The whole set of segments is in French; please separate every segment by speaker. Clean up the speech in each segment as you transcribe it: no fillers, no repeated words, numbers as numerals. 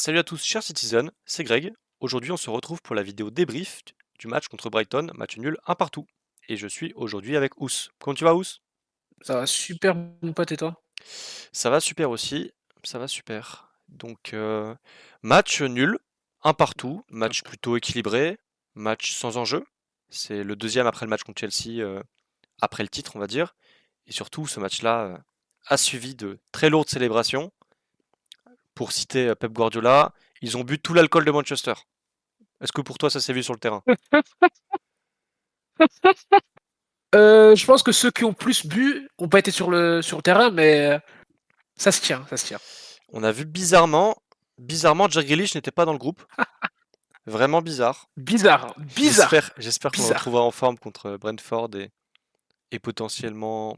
Speaker 1: Salut à tous, chers citizens, c'est Greg. Aujourd'hui, on se retrouve pour la vidéo débrief du match contre Brighton, match nul un partout. Et je suis aujourd'hui avec Ous. Comment tu vas, Ous?
Speaker 2: Ça va super, mon pote, et toi?
Speaker 1: Ça va super aussi, ça va super. Donc, match nul, un partout, match
Speaker 2: Top.
Speaker 1: plutôt équilibré, match sans enjeu. C'est le deuxième après le match contre Chelsea, après le titre, on va dire. Et surtout, ce match-là a suivi de très lourdes célébrations. Pour citer Pep Guardiola, ils ont bu tout l'alcool de Manchester. Est-ce que pour toi, ça s'est vu sur le terrain?
Speaker 2: Je pense que ceux qui ont plus bu ont pas été sur le terrain, mais ça se tient, ça se tient.
Speaker 1: On a vu bizarrement, Jack Grealish n'était pas dans le groupe. Vraiment bizarre.
Speaker 2: Bizarre, hein, bizarre,
Speaker 1: J'espère qu'on le
Speaker 2: bizarre.
Speaker 1: retrouvera en forme contre Brentford et potentiellement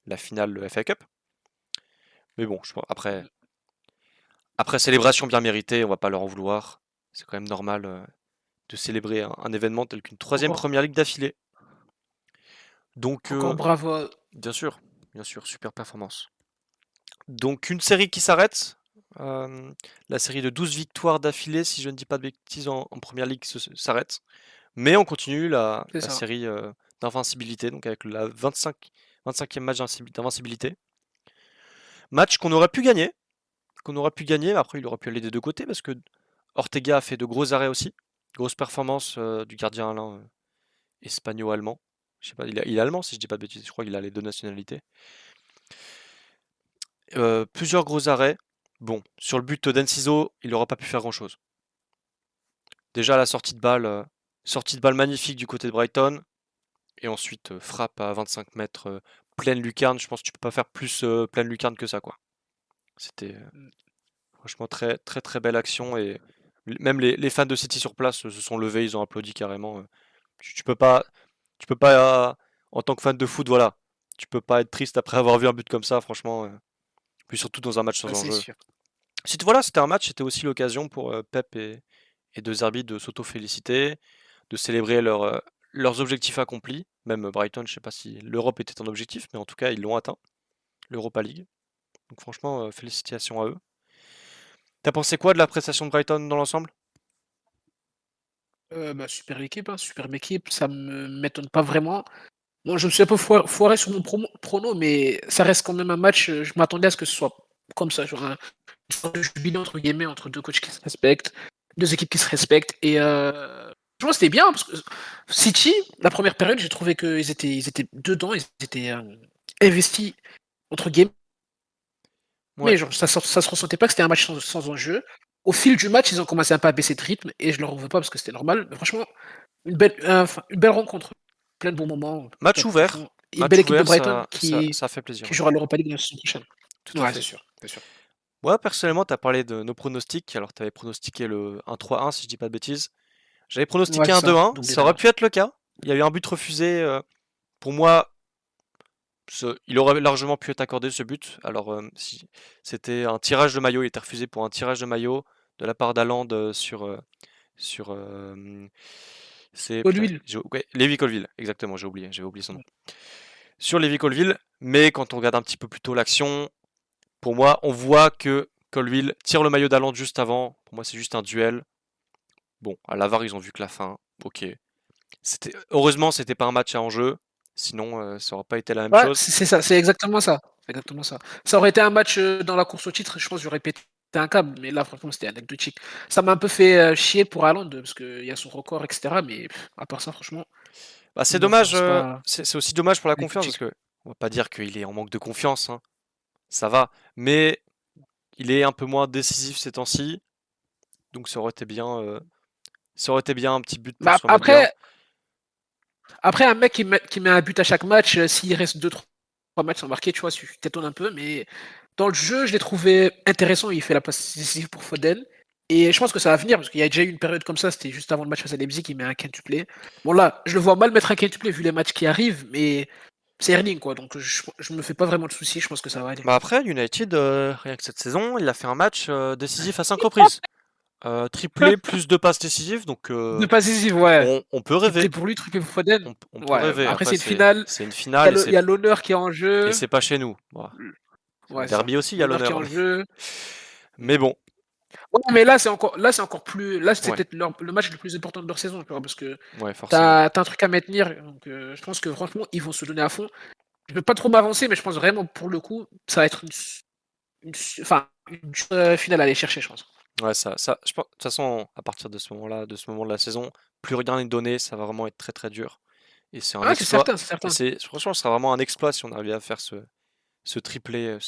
Speaker 1: la finale de FA Cup. Mais bon, après célébration bien méritée, on va pas leur en vouloir. C'est quand même normal de célébrer un événement tel qu'une troisième
Speaker 2: Encore,
Speaker 1: première ligue d'affilée. Donc,
Speaker 2: encore bravo.
Speaker 1: bien sûr, super performance. Donc une série qui s'arrête. La série de 12 victoires d'affilée, si je ne dis pas de bêtises, en première ligue s'arrête. Mais on continue
Speaker 2: C'est
Speaker 1: la
Speaker 2: ça.
Speaker 1: série d'invincibilité, donc avec la 25e match d'invincibilité. Match qu'on aurait pu gagner, mais après il aurait pu aller des deux côtés parce que Ortega a fait de gros arrêts aussi. Grosse performance du gardien Alain espagnol-allemand. Je sais pas, il est allemand si je dis pas de bêtises, je crois qu'il a les deux nationalités. Plusieurs gros arrêts. Bon, sur le but d'Enciso, il n'aura pas pu faire grand-chose. Déjà la sortie de balle magnifique du côté de Brighton, et ensuite frappe à 25 mètres, pleine lucarne. Je pense que tu peux pas faire plus pleine lucarne que ça, quoi. C'était franchement très très très belle action, et même les fans de City sur place se sont levés, ils ont applaudi carrément. Tu peux pas, en tant que fan de foot, voilà, tu peux pas être triste après avoir vu un but comme ça, franchement. Puis surtout dans un match sans
Speaker 2: Ça, c'est
Speaker 1: enjeu.
Speaker 2: sûr.
Speaker 1: Voilà, c'était un match, c'était aussi l'occasion pour Pep et De Zerbi de s'auto-féliciter, de célébrer leurs objectifs accomplis. Même Brighton, je sais pas si l'Europe était un objectif, mais en tout cas, ils l'ont atteint, l'Europa League. Donc franchement, félicitations à eux. T'as pensé quoi de la prestation de Brighton dans l'ensemble?
Speaker 2: Bah, superbe équipe, hein, superbe équipe, ça me m'étonne pas vraiment. Bon, je me suis un peu foiré sur mon prono, mais ça reste quand même un match, je m'attendais à ce que ce soit comme ça, genre une sorte de jubilé entre guillemets entre 2 coachs qui se respectent, 2 équipes qui se respectent et franchement c'était bien parce que City, la première période, j'ai trouvé qu'ils étaient dedans, ils étaient, investis entre guillemets,
Speaker 1: Ouais,
Speaker 2: genre ça se ressentait pas que c'était un match sans enjeu. Au fil du match, ils ont commencé un peu à baisser de rythme et je leur en veux pas parce que c'était normal, mais franchement une belle rencontre, plein de bons moments,
Speaker 1: match
Speaker 2: top
Speaker 1: ouvert,
Speaker 2: franchement et une belle équipe de Brighton
Speaker 1: ça fait plaisir,
Speaker 2: qui
Speaker 1: ouais.
Speaker 2: jouera l'Europa League la saison prochaine.
Speaker 1: Tout à
Speaker 2: Ouais, c'est
Speaker 1: fait.
Speaker 2: sûr, c'est sûr.
Speaker 1: Moi, personnellement, t'as parlé de nos pronostics. Alors, t'avais pronostiqué le 1-3-1, si je dis pas de bêtises. J'avais
Speaker 2: Ouais,
Speaker 1: pronostiqué
Speaker 2: c'est
Speaker 1: un
Speaker 2: ça,
Speaker 1: 2-1.
Speaker 2: doublé
Speaker 1: Ça aurait
Speaker 2: d'erreur.
Speaker 1: pu être le cas. Il y a eu un but refusé. Pour moi, il aurait largement pu être accordé ce but. Alors, si c'était un tirage de maillot, il était refusé pour un tirage de maillot de la part d'Haaland sur c'est putain,
Speaker 2: Colville.
Speaker 1: ouais, Lévi Colville, exactement, j'avais oublié son nom. Sur Lévi Colville, mais quand on regarde un petit peu plus tôt l'action, pour moi, on voit que Colville tire le maillot d'Haaland juste avant. Pour moi, c'est juste un duel. Bon, à la VAR, ils ont vu que la fin. Ok. Heureusement, c'était pas un match à enjeu. Sinon, ça aurait pas été la même
Speaker 2: Ouais,
Speaker 1: chose.
Speaker 2: c'est ça, c'est exactement ça. C'est exactement ça. Ça aurait été un match, dans la course au titre, je pense j'aurais pété un câble, mais là franchement c'était anecdotique. Ça m'a un peu fait, chier pour Haaland, parce qu'il y a son record et cetera, mais à part ça franchement,
Speaker 1: Bah, c'est
Speaker 2: bof,
Speaker 1: dommage.
Speaker 2: hein, c'est pas
Speaker 1: C'est aussi dommage pour la confiance parce
Speaker 2: anecdotique.
Speaker 1: que on va pas dire qu'il est en manque de confiance, hein. Ça va, mais il est un peu moins décisif ces temps-ci. Donc ça aurait été bien un petit but pour
Speaker 2: Bah,
Speaker 1: se remettre bien.
Speaker 2: après un mec qui met un but à chaque match, s'il reste 2-3 matchs sans marquer, tu vois, tu t'étonnes un peu, mais dans le jeu, je l'ai trouvé intéressant. Il fait la passe décisive pour Foden et je pense que ça va venir parce qu'il y a déjà eu une période comme ça, c'était juste avant le match face à Leipzig, il met un quintuplé. Bon là, je le vois mal mettre un quintuplé vu les matchs qui arrivent, mais c'est Erling quoi, donc je me fais pas vraiment de soucis, je pense que ça va aller.
Speaker 1: Bah après, United, rien que cette saison, il a fait un match décisif à 5 reprises. Triplé plus 2 passes décisives, donc
Speaker 2: De passes décisives, ouais.
Speaker 1: on peut
Speaker 2: Triplé
Speaker 1: rêver.
Speaker 2: pour lui, triplé pour Foden.
Speaker 1: On peut
Speaker 2: Ouais,
Speaker 1: rêver.
Speaker 2: après
Speaker 1: Après,
Speaker 2: c'est une finale,
Speaker 1: c'est une
Speaker 2: il y a
Speaker 1: finale
Speaker 2: il y a l'honneur qui est en
Speaker 1: et
Speaker 2: jeu.
Speaker 1: c'est pas chez nous. Voilà.
Speaker 2: Ouais, c'est ça.
Speaker 1: Derby aussi, il y a
Speaker 2: L'honneur qui est
Speaker 1: l'honneur,
Speaker 2: en jeu.
Speaker 1: mais bon.
Speaker 2: Ouais, mais là c'est encore plus, là c'est
Speaker 1: Ouais,
Speaker 2: peut-être le match le plus important de leur saison, tu vois, parce que
Speaker 1: ouais, forcément.
Speaker 2: t'as un truc à maintenir, donc je pense que franchement ils vont se donner à fond. Je peux pas trop m'avancer, mais je pense vraiment pour le coup ça va être enfin une finale à aller chercher, je pense.
Speaker 1: Ouais, je pense, de toute façon, à partir de ce moment-là, de ce moment de la saison, plus rien n'est donné, ça va vraiment être très très dur. Et c'est un
Speaker 2: Ah, c'est
Speaker 1: exploit.
Speaker 2: certain, c'est
Speaker 1: Et
Speaker 2: certain.
Speaker 1: franchement, ce sera vraiment un exploit si on arrivait à faire ce triplé,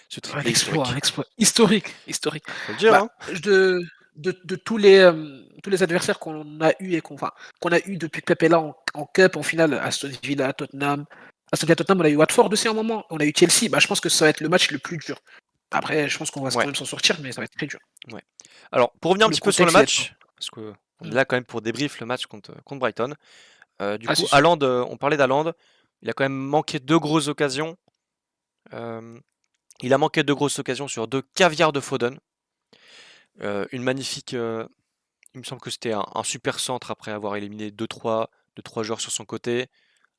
Speaker 1: ce triplé
Speaker 2: Un
Speaker 1: historique.
Speaker 2: exploit historique, historique.
Speaker 1: Faut le dire,
Speaker 2: Bah,
Speaker 1: hein?
Speaker 2: de tous les adversaires qu'on a eu et qu'on a eu depuis que Pep est là en cup, en finale, Aston Villa, Tottenham, on a eu Watford aussi à un moment, on a eu Chelsea. Bah, je pense que ça va être le match le plus dur. Après, je pense qu'on va quand
Speaker 1: Ouais,
Speaker 2: même s'en sortir, mais ça va être très dur.
Speaker 1: ouais. Alors, pour revenir un
Speaker 2: Le
Speaker 1: petit peu sur le
Speaker 2: contexte, il est pas.
Speaker 1: match, parce que on est
Speaker 2: Hmm.
Speaker 1: là quand même pour débrief le match contre Brighton. Du
Speaker 2: Ah,
Speaker 1: coup,
Speaker 2: c'est sûr.
Speaker 1: Haaland, on parlait d'Haaland, il a quand même manqué deux grosses occasions. Euh, il a manqué deux grosses occasions sur deux caviars de Foden. Une magnifique, il me semble que c'était un super centre après avoir éliminé deux, trois joueurs sur son côté.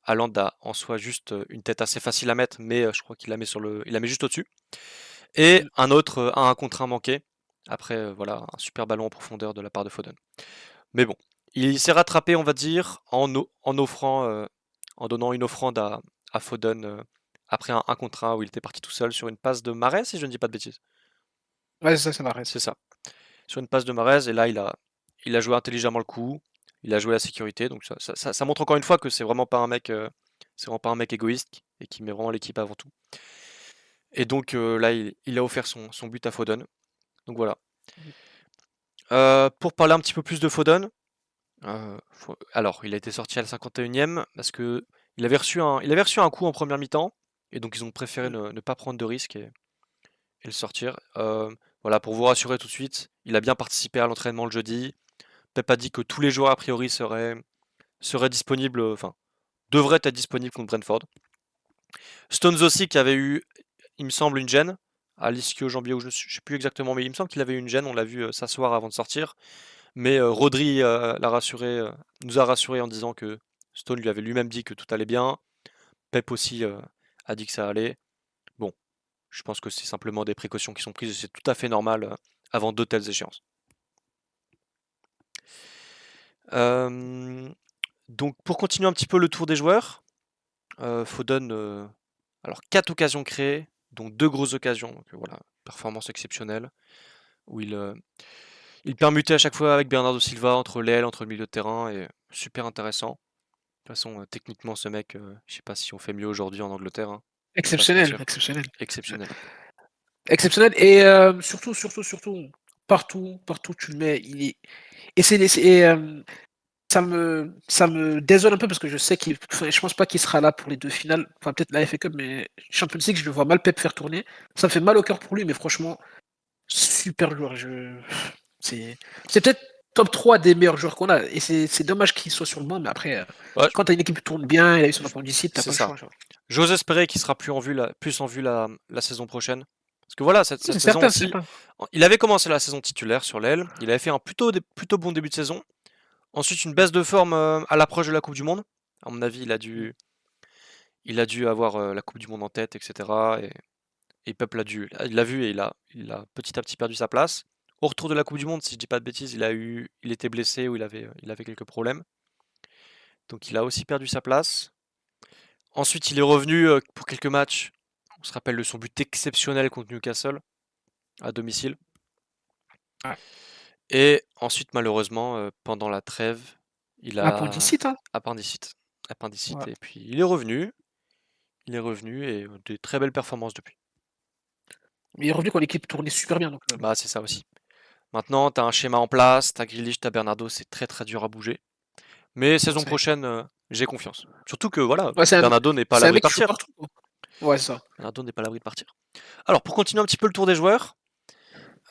Speaker 1: Haaland a en soi juste une tête assez facile à mettre, mais je crois qu'il la met il la met juste au-dessus. Et
Speaker 2: Hmm.
Speaker 1: un autre, un contre un manqué. Après, voilà, un super ballon en profondeur de la part de Foden. Mais bon, il s'est rattrapé, on va dire, en offrant, en donnant une offrande à Foden après un contre un où il était parti tout seul sur une passe de Mahrez, si je ne dis pas de bêtises.
Speaker 2: Ouais, ça m'arrête.
Speaker 1: C'est ça. Sur une passe de Mahrez, et là, il a joué intelligemment le coup, il a joué la sécurité, donc ça montre encore une fois que c'est vraiment pas un mec égoïste et qui met vraiment l'équipe avant tout. Et donc là, il a offert son but à Foden. Donc voilà. Pour parler un petit peu plus de Foden, alors il a été sorti à la 51e parce que il avait reçu un coup en première mi-temps, et donc ils ont préféré
Speaker 2: Hmm.
Speaker 1: ne pas prendre de risques et le sortir. Voilà, pour vous rassurer tout de suite, il a bien participé à l'entraînement le jeudi. Pep a dit que tous les joueurs a priori seraient disponibles, enfin, devraient être disponibles contre Brentford. Stones aussi qui avait eu, il me semble, une gêne à l'ischio-jambier, ou je ne sais plus exactement, mais il me semble qu'il avait eu une gêne, on l'a vu s'asseoir avant de sortir. Mais Rodri nous a rassuré en disant que Stone lui avait lui-même dit que tout allait bien. Pep aussi a dit que ça allait. Bon, je pense que c'est simplement des précautions qui sont prises et c'est tout à fait normal avant de telles échéances. Euh, donc pour continuer un petit peu le tour des joueurs, Foden, alors 4 occasions créées, dont 2 grosses occasions, donc voilà, performance exceptionnelle, où il permutait à chaque fois avec Bernardo Silva entre l'aile, entre le milieu de terrain, et super intéressant. De toute façon, techniquement, ce mec, je sais pas si on fait mieux aujourd'hui en Angleterre, hein, on va pas se
Speaker 2: Exceptionnel,
Speaker 1: mentir.
Speaker 2: exceptionnel.
Speaker 1: Exceptionnel.
Speaker 2: Exceptionnel. Et surtout, partout tu le mets, il est. Et ça me désole un peu parce que je sais je pense pas qu'il sera là pour les deux finales. Enfin, peut-être la FA Cup, mais Champions League, je le vois mal Pep faire tourner. Ça me fait mal au cœur pour lui, mais franchement, super joueur. C'est peut-être top 3 des meilleurs joueurs qu'on a. Et c'est dommage qu'il soit sur le banc, mais après,
Speaker 1: Ouais,
Speaker 2: quand t'as une équipe qui tourne bien, il a eu son appendicite, t'as
Speaker 1: c'est
Speaker 2: pas le
Speaker 1: ça.
Speaker 2: choix, genre.
Speaker 1: J'ose espérer qu'il sera plus en vue la saison prochaine. Parce que voilà, cette
Speaker 2: C'est
Speaker 1: saison
Speaker 2: certain, c'est
Speaker 1: aussi,
Speaker 2: certain.
Speaker 1: il avait commencé la saison titulaire sur l'aile. Il avait fait un plutôt bon début de saison. Ensuite, une baisse de forme à l'approche de la Coupe du Monde. À mon avis, il a dû avoir la Coupe du Monde en tête, etc. Et Pep il l'a vu et il a petit à petit perdu sa place. Au retour de la Coupe du Monde, si je dis pas de bêtises, il était blessé ou il avait quelques problèmes. Donc il a aussi perdu sa place. Ensuite, il est revenu pour quelques matchs. On se rappelle de son but exceptionnel contre Newcastle à domicile.
Speaker 2: Ouais.
Speaker 1: Et ensuite, malheureusement, pendant la trêve, il a
Speaker 2: Appendicite, hein.
Speaker 1: appendicite.
Speaker 2: Ouais.
Speaker 1: Appendicite. Et puis il est revenu. Il est revenu et des très belles performances depuis.
Speaker 2: Mais il est revenu quand l'équipe tournait super bien. Donc,
Speaker 1: Bah, c'est ça aussi. Maintenant, tu as un schéma en place, tu as Grealish, tu as Bernardo, c'est très très dur à bouger. Mais saison
Speaker 2: c'est
Speaker 1: prochaine, j'ai confiance. Surtout que voilà,
Speaker 2: ouais,
Speaker 1: Bernardo n'est pas à
Speaker 2: c'est un
Speaker 1: l'abri de
Speaker 2: mec qui joue
Speaker 1: partir.
Speaker 2: partout, quoi. Ouais, c'est ça.
Speaker 1: Bernardo n'est pas à l'abri de partir. Alors, pour continuer un petit peu le tour des joueurs,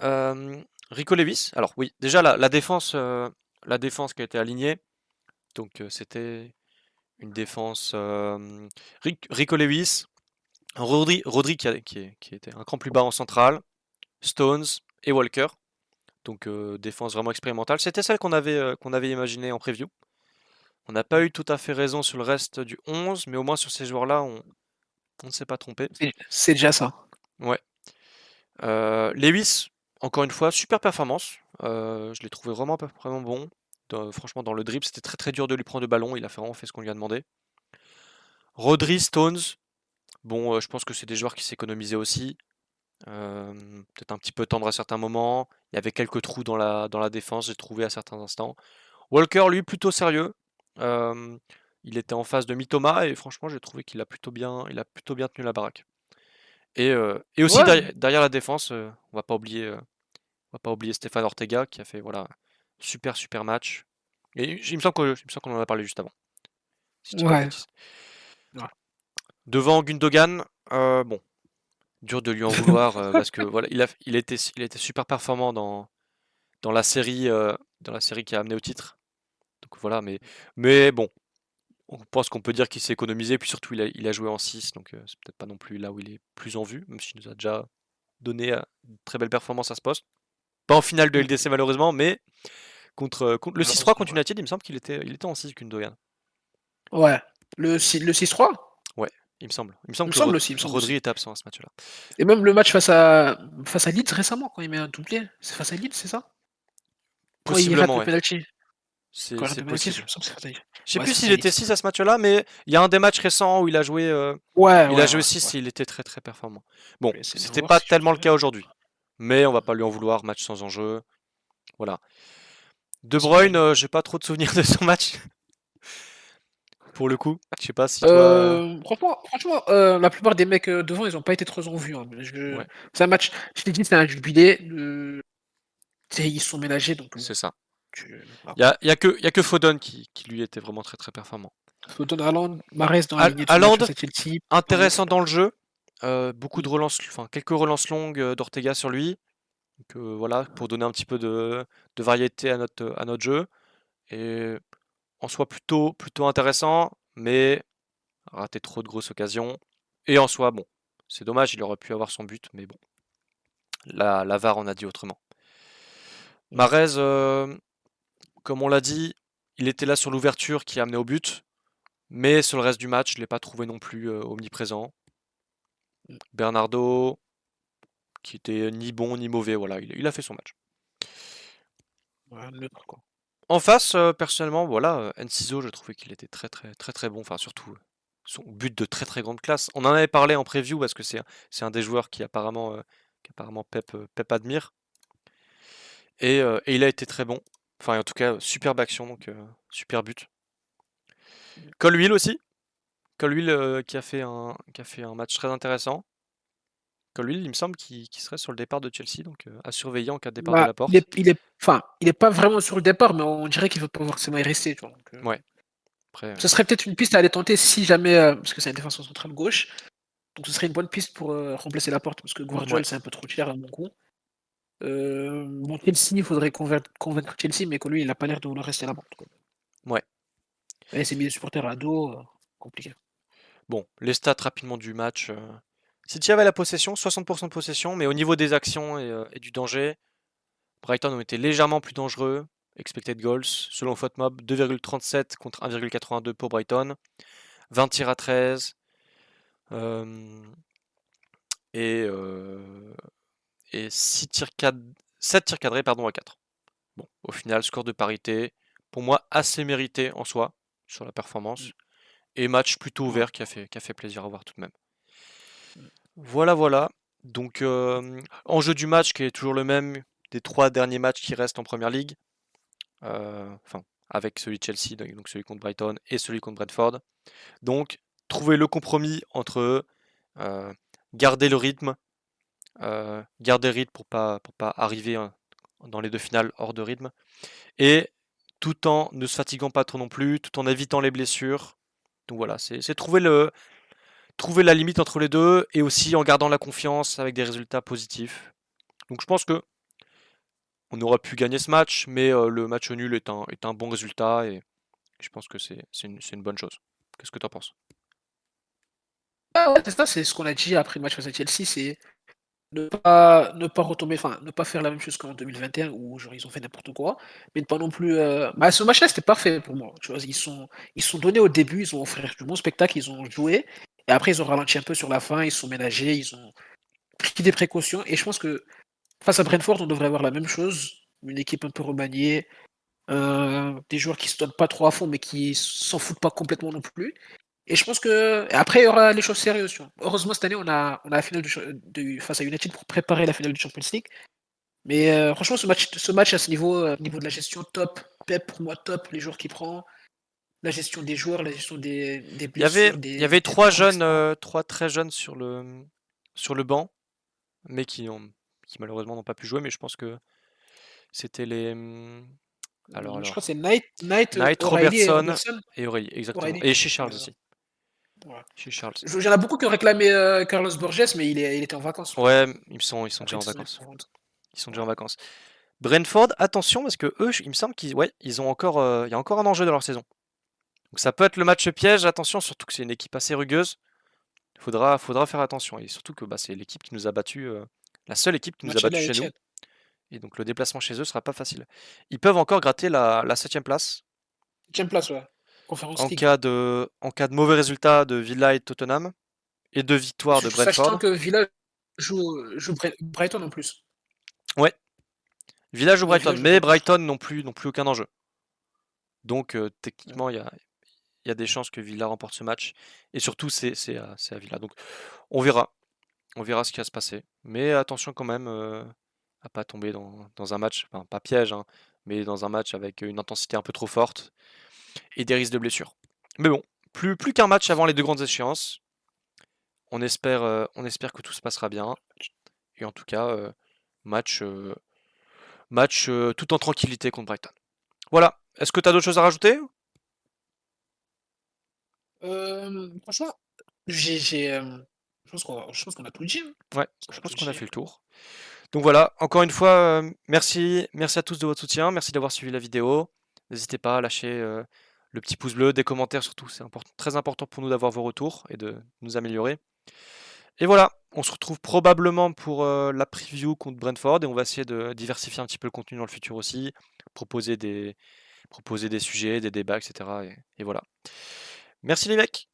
Speaker 1: euh, Rico Lewis. Alors oui, déjà la défense qui a été alignée. Donc c'était une défense Rico Lewis, Rodri qui était un cran plus bas en centrale, Stones et Walker. Donc défense vraiment expérimentale. C'était celle qu'on avait imaginée en preview. On n'a pas eu tout à fait raison sur le reste du 11, mais au moins sur ces joueurs-là, on ne s'est pas trompé.
Speaker 2: C'est déjà ça.
Speaker 1: Ouais. Lewis, encore une fois, super performance. Je l'ai trouvé vraiment, vraiment bon. Franchement, dans le dribble, c'était très très dur de lui prendre le ballon. Il a vraiment fait ce qu'on lui a demandé. Rodri, Stones, bon, je pense que c'est des joueurs qui s'économisaient aussi. Peut-être un petit peu tendre à certains moments. Il y avait quelques trous dans la défense, j'ai trouvé à certains instants. Walker, lui, plutôt sérieux. Euh, il était en face de Mitoma et franchement, j'ai trouvé il a plutôt bien tenu la baraque. Et aussi
Speaker 2: Ouais,
Speaker 1: derrière la défense, on va pas oublier Stéphane Ortega qui a fait voilà super super match. Et il me semble qu'on en a parlé juste avant, si je dis pas de
Speaker 2: ouais.
Speaker 1: bêtises.
Speaker 2: Ouais.
Speaker 1: Devant Gundogan, bon, dur de lui en vouloir parce que voilà, il a été super performant dans la dans la série qui a amené au titre. Donc voilà, mais bon, on pense qu'on peut dire qu'il s'est économisé, puis surtout il a joué en 6 donc c'est peut-être pas non plus là où il est plus en vue, même s'il nous a déjà donné une très belle performance à ce poste. Pas en finale de LDC malheureusement, mais contre le 6-3
Speaker 2: Malheureusement,
Speaker 1: contre
Speaker 2: ouais.
Speaker 1: United, il me semble il était en 6 Gundogan.
Speaker 2: Ouais. Le 6-3,
Speaker 1: Ouais, il me semble. Il me
Speaker 2: il
Speaker 1: semble
Speaker 2: me
Speaker 1: que
Speaker 2: semble aussi, il me semble
Speaker 1: Rodri
Speaker 2: aussi.
Speaker 1: était absent à ce match-là.
Speaker 2: Et même le match face à Leeds récemment, quand il met un doublé, c'est face à Leeds, c'est ça? Quand il rate
Speaker 1: Possiblement,
Speaker 2: le
Speaker 1: ouais.
Speaker 2: penalty. Quand il rate
Speaker 1: C'est
Speaker 2: le penalty, je
Speaker 1: possible.
Speaker 2: me semble que c'est face à Leeds.
Speaker 1: Je sais
Speaker 2: Ouais,
Speaker 1: plus
Speaker 2: c'est face
Speaker 1: s'il
Speaker 2: à
Speaker 1: était
Speaker 2: Leeds.
Speaker 1: 6 à ce match-là, mais il y a un des matchs récents où
Speaker 2: Ouais,
Speaker 1: il a
Speaker 2: ouais,
Speaker 1: joué
Speaker 2: ouais,
Speaker 1: 6
Speaker 2: ouais.
Speaker 1: et il était très très performant. Bon,
Speaker 2: Mais c'est une
Speaker 1: c'était
Speaker 2: erreur
Speaker 1: pas
Speaker 2: si je me
Speaker 1: tellement le
Speaker 2: souviens
Speaker 1: cas
Speaker 2: bien.
Speaker 1: aujourd'hui, mais on va pas lui en vouloir, match sans enjeu. Voilà. De
Speaker 2: C'est vrai.
Speaker 1: Bruyne, j'ai pas trop de souvenirs de son match pour le coup. Je sais pas si toi.
Speaker 2: Franchement, la plupart des mecs devant, ils ont pas été très en vue, hein.
Speaker 1: Ouais,
Speaker 2: C'est un match, je t'ai dit, c'est un jubilé. Tu sais, ils sont ménagés, donc bon,
Speaker 1: c'est ça.
Speaker 2: voilà.
Speaker 1: Il y a que Foden qui lui était vraiment très très performant.
Speaker 2: Foden, Haaland, Mahrez dans la lignée de son match
Speaker 1: Haaland,
Speaker 2: face à Chelsea, pas
Speaker 1: intéressant
Speaker 2: ouf.
Speaker 1: dans le jeu. Beaucoup de
Speaker 2: Mm.
Speaker 1: relances, enfin quelques relances longues d'Ortega sur lui. Donc voilà, pour donner un petit peu de variété à notre jeu. Et en soi plutôt intéressant, mais raté trop de grosses occasions. Et en soi, bon, c'est dommage, il aurait pu avoir son but, mais bon, la VAR en a dit autrement.
Speaker 2: Ouais.
Speaker 1: Mahrez, comme on l'a dit, il était là sur l'ouverture qui a amené au but, mais sur le reste du match, je ne l'ai pas trouvé non plus omniprésent.
Speaker 2: Mm.
Speaker 1: Bernardo, qui était ni bon ni mauvais, voilà, il a fait son match.
Speaker 2: Ouais, neutre, quoi.
Speaker 1: En face, personnellement, voilà, Enciso, je trouvais qu'il était très très très très bon, enfin surtout son but de très très grande classe. On en avait parlé en preview parce que c'est un des joueurs qui apparemment Pep admire et il a été très bon. Enfin en tout cas superbe action donc super but. Colwill aussi, Colwill qui a fait un match très intéressant. Colwill, il me semble qu'il serait sur le départ de Chelsea donc à surveiller en cas de départ de
Speaker 2: Bah,
Speaker 1: la porte.
Speaker 2: enfin, il est pas vraiment sur le départ, mais on dirait qu'il veut pas forcément y rester, tu vois. Donc,
Speaker 1: Ouais, après
Speaker 2: ce serait peut-être une piste à aller tenter si jamais, parce que c'est un défenseur central gauche, donc ce serait une bonne piste pour remplacer la porte, parce que
Speaker 1: ouais,
Speaker 2: Guardiola c'est un peu trop cher à mon goût. Bon, Chelsea, il faudrait convaincre Chelsea, mais que lui, il a pas l'air de vouloir rester là-bas.
Speaker 1: ouais.
Speaker 2: Et c'est mis les supporters à dos, compliqué.
Speaker 1: Bon, les stats rapidement du match. City avait la possession, 60% de possession, mais au niveau des actions et du danger, Brighton ont été légèrement plus dangereux. Expected goals, selon FOTMob, 2,37 contre 1,82 pour Brighton, 20 tirs à 13 euh, et, euh, et 7 tirs cadrés pardon, à 4. Bon, au final, score de parité, pour moi assez mérité en soi sur la
Speaker 2: Mm.
Speaker 1: performance, et match plutôt
Speaker 2: Ouais.
Speaker 1: ouvert qui a fait plaisir à voir tout de même. Voilà, voilà. Donc, enjeu du match qui est toujours le même des 3 derniers matchs qui restent en Première Ligue. Enfin, avec celui de Chelsea, donc celui contre Brighton et celui contre Brentford. Donc, trouver le compromis entre euh, garder le rythme, garder le rythme pour pas arriver dans les deux finales hors de rythme, et tout en ne se fatiguant pas trop non plus, tout en évitant les blessures. Donc voilà, c'est trouver la limite entre les deux et aussi en gardant la confiance avec des résultats positifs. Donc je pense que on aurait pu gagner ce match, mais le match nul est un bon résultat et je pense que c'est une bonne chose. Qu'est-ce que tu en penses?
Speaker 2: Ah ouais, c'est ça, c'est ce qu'on a dit après le match face à Chelsea, c'est ne pas retomber, enfin, ne pas faire la même chose qu'en 2021 où genre ils ont fait n'importe quoi, mais ne pas non plus. Bah, ce match-là, c'était parfait pour moi. Tu vois, ils sont donnés au début, ils ont offert du bon spectacle, ils ont joué, et après ils ont ralenti un peu sur la fin, ils sont ménagés, ils ont pris des précautions, et je pense que Face à Brentford, on devrait avoir la même chose, une équipe un peu remaniée, des joueurs qui se donnent pas trop à fond, mais qui s'en foutent pas complètement non plus. Et je pense que et après il y aura les choses sérieuses, tu vois? Heureusement cette année on a la finale face à United pour préparer la finale du Champions League. Mais franchement ce match à ce niveau, niveau de la gestion top. Pep pour moi top, les joueurs qu'il prend, la gestion des joueurs, la gestion des blessures,
Speaker 1: Il y avait
Speaker 2: des
Speaker 1: trois
Speaker 2: formes et
Speaker 1: jeunes,
Speaker 2: cetera.
Speaker 1: trois très jeunes sur le banc, mais qui malheureusement n'ont pas pu jouer. Mais je pense que c'était les.
Speaker 2: Je crois que c'est Knight,
Speaker 1: Knight,
Speaker 2: O'Reilly et
Speaker 1: Robertson
Speaker 2: Robertson.
Speaker 1: et Aurélie, exactement.
Speaker 2: O'Reilly,
Speaker 1: Et chez Charles
Speaker 2: ouais,
Speaker 1: aussi.
Speaker 2: voilà.
Speaker 1: Chez Charles.
Speaker 2: Il y en a beaucoup qui ont réclamé Carlos Borges, mais il était en vacances, lui.
Speaker 1: Ouais, ils sont déjà
Speaker 2: Après,
Speaker 1: en
Speaker 2: ils sont
Speaker 1: vacances.
Speaker 2: en vente.
Speaker 1: Ils sont déjà en
Speaker 2: Ouais.
Speaker 1: vacances. Brentford, attention parce que eux, il me semble qu'ils, ouais, ils ont encore, il y a encore un enjeu dans leur saison. Donc ça peut être le match piège. Attention, surtout que c'est une équipe assez rugueuse. Faudra faire attention. Et surtout que bah, c'est l'équipe qui nous a battu, la seule équipe qui nous a
Speaker 2: Match aller
Speaker 1: battu
Speaker 2: à
Speaker 1: chez nous.
Speaker 2: Etihad.
Speaker 1: Et donc le déplacement chez eux sera pas facile. Ils peuvent encore gratter la 7ème place
Speaker 2: Quelle place, ouais. Conference League.
Speaker 1: en cas de mauvais résultat de Villa et de Tottenham et de
Speaker 2: Et
Speaker 1: victoire de
Speaker 2: sachant
Speaker 1: Brentford.
Speaker 2: que Villa joue Brighton en plus.
Speaker 1: Ouais, Villa ou
Speaker 2: Ouais,
Speaker 1: Brighton,
Speaker 2: Villa joue
Speaker 1: mais
Speaker 2: Brighton, je crois.
Speaker 1: Brighton non plus aucun enjeu. Donc
Speaker 2: Ouais.
Speaker 1: techniquement, il y a des chances que Villa remporte ce match. Et surtout, c'est à Villa. Donc on verra. On verra ce qui va se passer. Mais attention quand même à pas tomber dans un match, enfin pas piège, hein, mais dans un match avec une intensité un peu trop forte et des risques de blessure. Mais bon, plus qu'un match avant les deux grandes échéances. On espère que tout se passera bien. Et en tout cas, match, tout en tranquillité contre Brighton. Voilà. Est-ce que tu as d'autres choses à rajouter?
Speaker 2: Franchement, je pense qu'on a tout dit, hein.
Speaker 1: Ouais,
Speaker 2: On
Speaker 1: je
Speaker 2: a tout
Speaker 1: pense qu'on a
Speaker 2: dit.
Speaker 1: fait le tour. Donc voilà, encore une fois, merci à tous de votre soutien, merci d'avoir suivi la vidéo. N'hésitez pas à lâcher le petit pouce bleu, des commentaires surtout, c'est très important pour nous d'avoir vos retours et de nous améliorer. Et voilà, on se retrouve probablement pour la preview contre Brentford et on va essayer de diversifier un petit peu le contenu dans le futur aussi, proposer des, proposer des sujets, des débats, etc. Et voilà. Merci les mecs!